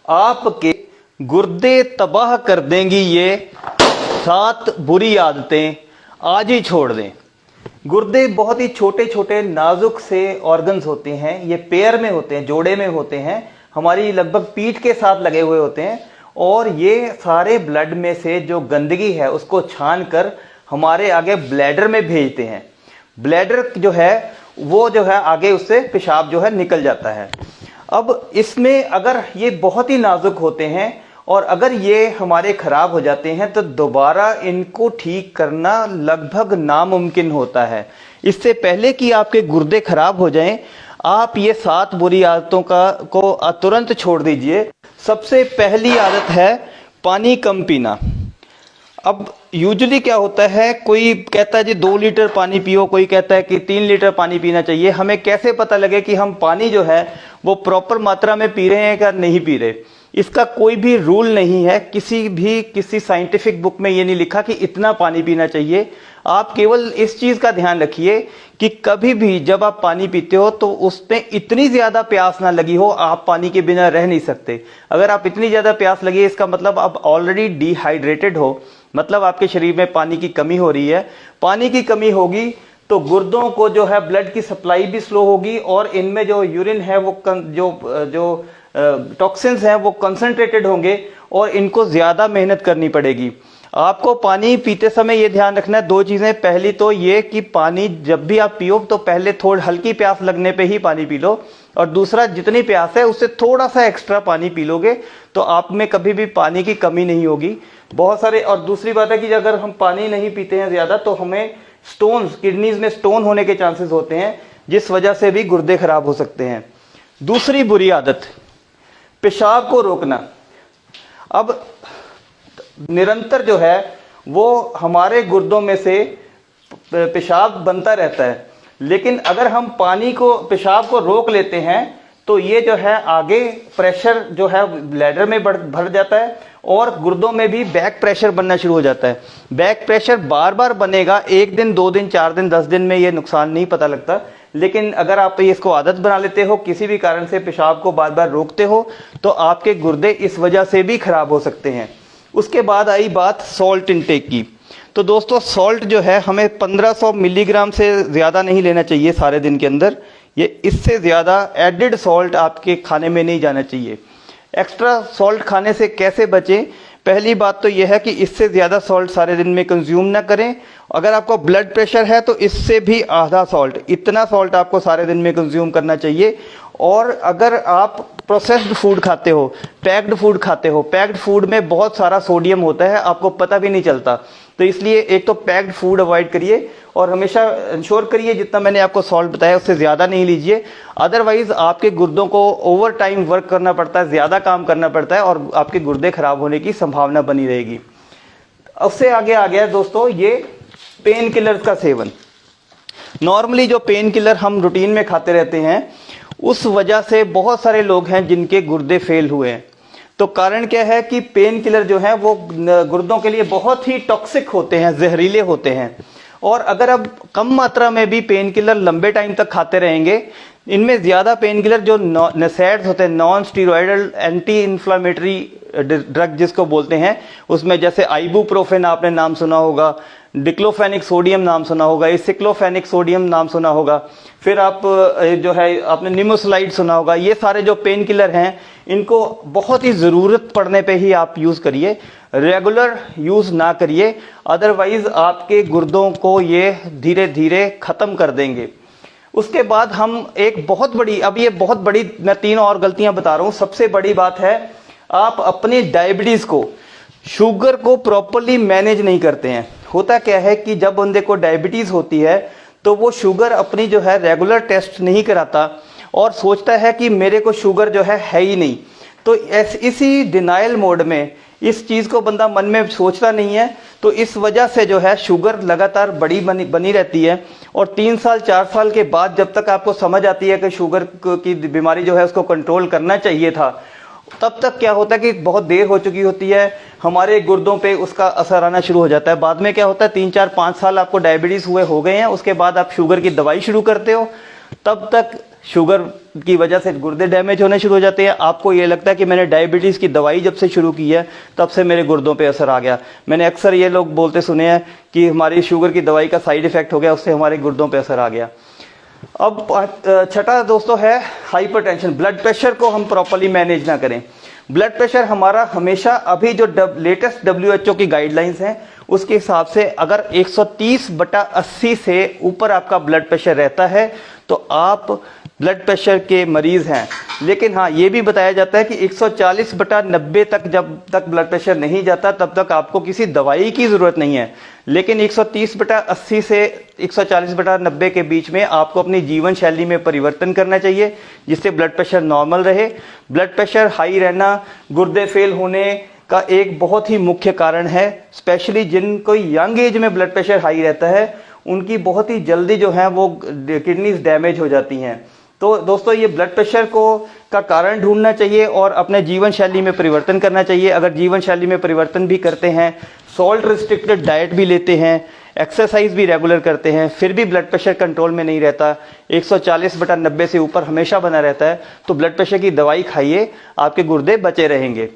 आपके गुर्दे तबाह कर देंगी ये 7 बुरी आदतें, आज ही छोड़ दें। गुर्दे बहुत ही छोटे छोटे नाजुक से ऑर्गन्स होते हैं, ये पेयर में होते हैं, जोड़े में होते हैं, हमारी लगभग पीठ के साथ लगे हुए होते हैं और ये सारे ब्लड में से जो गंदगी है उसको छान कर हमारे आगे ब्लैडर में भेजते हैं। ब्लैडर जो है वो जो है आगे उससे पेशाब जो है निकल जाता है। अब इसमें अगर ये बहुत ही नाजुक होते हैं और अगर ये हमारे खराब हो जाते हैं तो दोबारा इनको ठीक करना लगभग नामुमकिन होता है। इससे पहले कि आपके गुर्दे खराब हो जाएं, आप ये 7 बुरी आदतों को तुरंत छोड़ दीजिए। सबसे पहली आदत है पानी कम पीना। अब यूजुअली क्या होता है, कोई कहता है जी 2 लीटर पानी पियो, कोई कहता है कि 3 लीटर पानी पीना चाहिए। हमें कैसे पता लगे कि हम पानी जो है वो प्रॉपर मात्रा में पी रहे हैं या नहीं पी रहे? इसका कोई भी रूल नहीं है, किसी साइंटिफिक बुक में ये नहीं लिखा कि इतना पानी पीना चाहिए। आप केवल इस चीज का ध्यान रखिए कि कभी भी जब आप पानी पीते हो तो उसमें इतनी ज्यादा प्यास ना लगी हो, आप पानी के बिना रह नहीं सकते। अगर आप इतनी ज्यादा प्यास लगी है इसका मतलब आप ऑलरेडी डिहाइड्रेटेड हो, मतलब आपके शरीर में पानी की कमी हो रही है। पानी की कमी होगी तो गुर्दों को जो है ब्लड की सप्लाई भी स्लो होगी और इनमें जो यूरिन है वो जो टॉक्सिन्स हैं वो कंसंट्रेटेड होंगे और इनको ज्यादा मेहनत करनी पड़ेगी। आपको पानी पीते समय ये ध्यान रखना है 2 चीजें। पहली तो ये कि पानी जब भी आप पियो तो पहले थोड़ी हल्की प्यास लगने पे ही पानी पी लो, और दूसरा जितनी प्यास है उससे थोड़ा सा एक्स्ट्रा पानी पी लोगे तो आप में कभी भी पानी की कमी नहीं होगी। बहुत सारे, और दूसरी बात है कि अगर हम पानी नहीं पीते हैं ज्यादा तो हमें स्टोन्स, किडनीज में स्टोन होने के चांसेस होते हैं, जिस वजह से भी गुर्दे खराब हो सकते हैं। दूसरी बुरी आदत, पेशाब को रोकना। अब निरंतर जो है वो हमारे गुर्दों में से पेशाब बनता रहता है, लेकिन अगर हम पेशाब को रोक लेते हैं तो ये जो है आगे प्रेशर जो है ब्लैडर में भर जाता है और गुर्दों में भी बैक प्रेशर बनना शुरू हो जाता है। बैक प्रेशर बार बार बनेगा, 1 दिन 2 दिन 4 दिन 10 दिन में ये नुकसान नहीं पता लगता, लेकिन अगर आप इसको आदत बना लेते हो, किसी भी कारण से पेशाब को बार बार रोकते हो तो आपके गुर्दे इस वजह से भी खराब हो सकते हैं। उसके बाद आई बात सॉल्ट इनटेक की। तो दोस्तों सॉल्ट जो है हमें 1500 मिलीग्राम से ज़्यादा नहीं लेना चाहिए सारे दिन के अंदर। ये इससे ज़्यादा एडिड सॉल्ट आपके खाने में नहीं जाना चाहिए। एक्स्ट्रा सॉल्ट खाने से कैसे बचें? पहली बात तो यह है कि इससे ज़्यादा सॉल्ट सारे दिन में कंज्यूम ना करें। अगर आपको ब्लड प्रेशर है तो इससे भी आधा सॉल्ट, इतना सॉल्ट आपको सारे दिन में कंज्यूम करना चाहिए। और अगर आप प्रोसेस्ड फूड खाते हो, पैक्ड फूड खाते हो, पैक्ड फूड में बहुत सारा सोडियम होता है, आपको पता भी नहीं चलता। तो इसलिए एक तो पैक्ड फूड अवॉइड करिए और हमेशा इंश्योर करिए जितना मैंने आपको सॉल्ट बताया उससे ज़्यादा नहीं लीजिए। अदरवाइज आपके गुर्दों को ओवर टाइम वर्क करना पड़ता है, ज़्यादा काम करना पड़ता है और आपके गुर्दे खराब होने की संभावना बनी रहेगी। उससे आगे आ गया दोस्तों ये पेन किलर का सेवन। नॉर्मली जो पेन किलर हम रूटीन में खाते रहते हैं उस वजह से बहुत सारे लोग हैं जिनके गुर्दे फेल हुए हैं। तो कारण क्या है कि पेन किलर जो है वो गुर्दों के लिए बहुत ही टॉक्सिक होते हैं, जहरीले होते हैं। और अगर आप कम मात्रा में भी पेन किलर लंबे टाइम तक खाते रहेंगे, इनमें ज़्यादा पेन किलर जो नसेड्स होते हैं, non steroidal anti inflammatory drug जिसको बोलते हैं, उसमें जैसे आइबुप्रोफेन आपने नाम सुना होगा, डिक्लोफेनिक सोडियम नाम सुना होगा, एसिक्लोफेनिक सोडियम नाम सुना होगा, फिर आप जो है आपने निमोसलाइड सुना होगा। ये सारे जो पेन किलर हैं इनको बहुत ही ज़रूरत पड़ने पे ही आप यूज़ करिए, रेगुलर यूज़ ना करिए, अदरवाइज आपके गुर्दों को ये धीरे धीरे ख़त्म कर देंगे। उसके बाद हम एक बहुत बड़ी, अब ये बहुत बड़ी, मैं 3 और गलतियां बता रहा हूँ। सबसे बड़ी बात है आप अपनी डायबिटीज़ को, शुगर को प्रॉपरली मैनेज नहीं करते हैं। होता क्या है कि जब बंदे को डायबिटीज़ होती है तो वो शुगर अपनी जो है रेगुलर टेस्ट नहीं कराता और सोचता है कि मेरे को शुगर जो है ही नहीं। तो इसी डिनाइल मोड में इस चीज़ को बंदा मन में सोचता नहीं है, तो इस वजह से जो है शुगर लगातार बनी रहती है। और 3 साल 4 साल के बाद जब तक आपको समझ आती है कि शुगर की बीमारी जो है उसको कंट्रोल करना चाहिए था, तब तक क्या होता है कि बहुत देर हो चुकी होती है, हमारे गुर्दों पे उसका असर आना शुरू हो जाता है। बाद में क्या होता है 3 4 5 साल आपको डायबिटीज़ हुए हो गए हैं, उसके बाद आप शुगर की दवाई शुरू करते हो, तब तक शुगर की वजह से गुर्दे डैमेज होने शुरू हो जाते हैं। आपको ये लगता है कि मैंने डायबिटीज़ की दवाई जब से शुरू की है तब से मेरे गुर्दों पे असर आ गया। मैंने अक्सर ये लोग बोलते सुने हैं कि हमारी शुगर की दवाई का साइड इफेक्ट हो गया, उससे हमारे गुर्दों पे असर आ गया। अब छठा दोस्तों है हाइपरटेंशन। ब्लड प्रेशर को हम प्रॉपर्ली मैनेज ना करें। ब्लड प्रेशर हमारा हमेशा अभी जो लेटेस्ट WHO की गाइडलाइंस हैं उसके हिसाब से अगर 130/80 से ऊपर आपका ब्लड प्रेशर रहता है तो आप ब्लड प्रेशर के मरीज हैं। लेकिन हाँ, ये भी बताया जाता है कि 140/90 तक जब तक ब्लड प्रेशर नहीं जाता तब तक आपको किसी दवाई की ज़रूरत नहीं है। लेकिन 130/80 से 140/90 के बीच में आपको अपनी जीवन शैली में परिवर्तन करना चाहिए जिससे ब्लड प्रेशर नॉर्मल रहे। ब्लड प्रेशर हाई रहना गुर्दे फेल होने का एक बहुत ही मुख्य कारण है। स्पेशली जिनको यंग एज में ब्लड प्रेशर हाई रहता है उनकी बहुत ही जल्दी जो है वो किडनीज डैमेज हो जाती हैं। तो दोस्तों ये ब्लड प्रेशर का कारण ढूंढना चाहिए और अपने जीवन शैली में परिवर्तन करना चाहिए। अगर जीवन शैली में परिवर्तन भी करते हैं, सॉल्ट रिस्ट्रिक्टेड डाइट भी लेते हैं, एक्सरसाइज भी रेगुलर करते हैं, फिर भी ब्लड प्रेशर कंट्रोल में नहीं रहता, 140/90 से ऊपर हमेशा बना रहता है, तो ब्लड प्रेशर की दवाई खाइए, आपके गुर्दे बचे रहेंगे।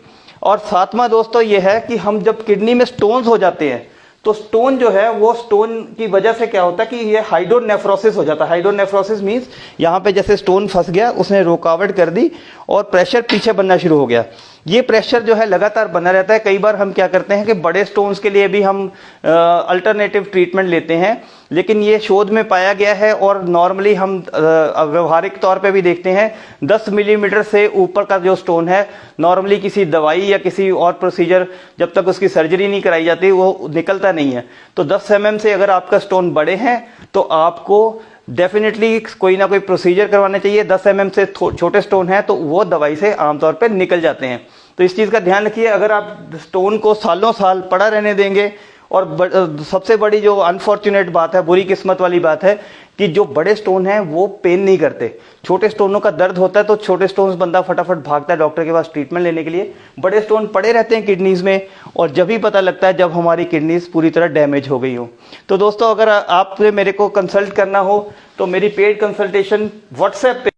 और सातवां दोस्तों ये है कि हम जब किडनी में स्टोन्स हो जाते हैं तो स्टोन जो है वो स्टोन की वजह से क्या होता है कि ये हाइड्रोनेफ्रोसिस हो जाता है। हाइड्रोनेफ्रोसिस मींस यहाँ पे जैसे स्टोन फंस गया, उसने रुकावट कर दी और प्रेशर पीछे बनना शुरू हो गया। ये प्रेशर जो है लगातार बना रहता है। कई बार हम क्या करते हैं कि बड़े स्टोन्स के लिए भी हम अल्टरनेटिव ट्रीटमेंट लेते हैं, लेकिन ये शोध में पाया गया है और नॉर्मली हम व्यवहारिक तौर पे भी देखते हैं 10 मिलीमीटर से ऊपर का जो स्टोन है नॉर्मली किसी दवाई या किसी और प्रोसीजर जब तक उसकी सर्जरी नहीं कराई जाती वो निकलता नहीं है। तो 10 mm से अगर आपका स्टोन बड़े हैं तो आपको डेफिनेटली कोई ना कोई प्रोसीजर करवाना चाहिए। 10 mm से छोटे स्टोन है तो वो दवाई से आमतौर पर निकल जाते हैं। तो इस चीज़ का ध्यान रखिए। अगर आप स्टोन को सालों साल पड़ा रहने देंगे, और सबसे बड़ी जो अनफॉर्चुनेट बात है, बुरी किस्मत वाली बात है कि जो बड़े स्टोन हैं वो पेन नहीं करते। छोटे स्टोनों का दर्द होता है तो छोटे स्टोन्स बंदा फटाफट भागता है डॉक्टर के पास ट्रीटमेंट लेने के लिए। बड़े स्टोन पड़े रहते हैं किडनीज में और जब ही पता लगता है जब हमारी किडनीज पूरी तरह डैमेज हो गई हो। तो दोस्तों अगर आपसे मेरे को कंसल्ट करना हो तो मेरी पेड कंसल्टेशन व्हाट्सएप पे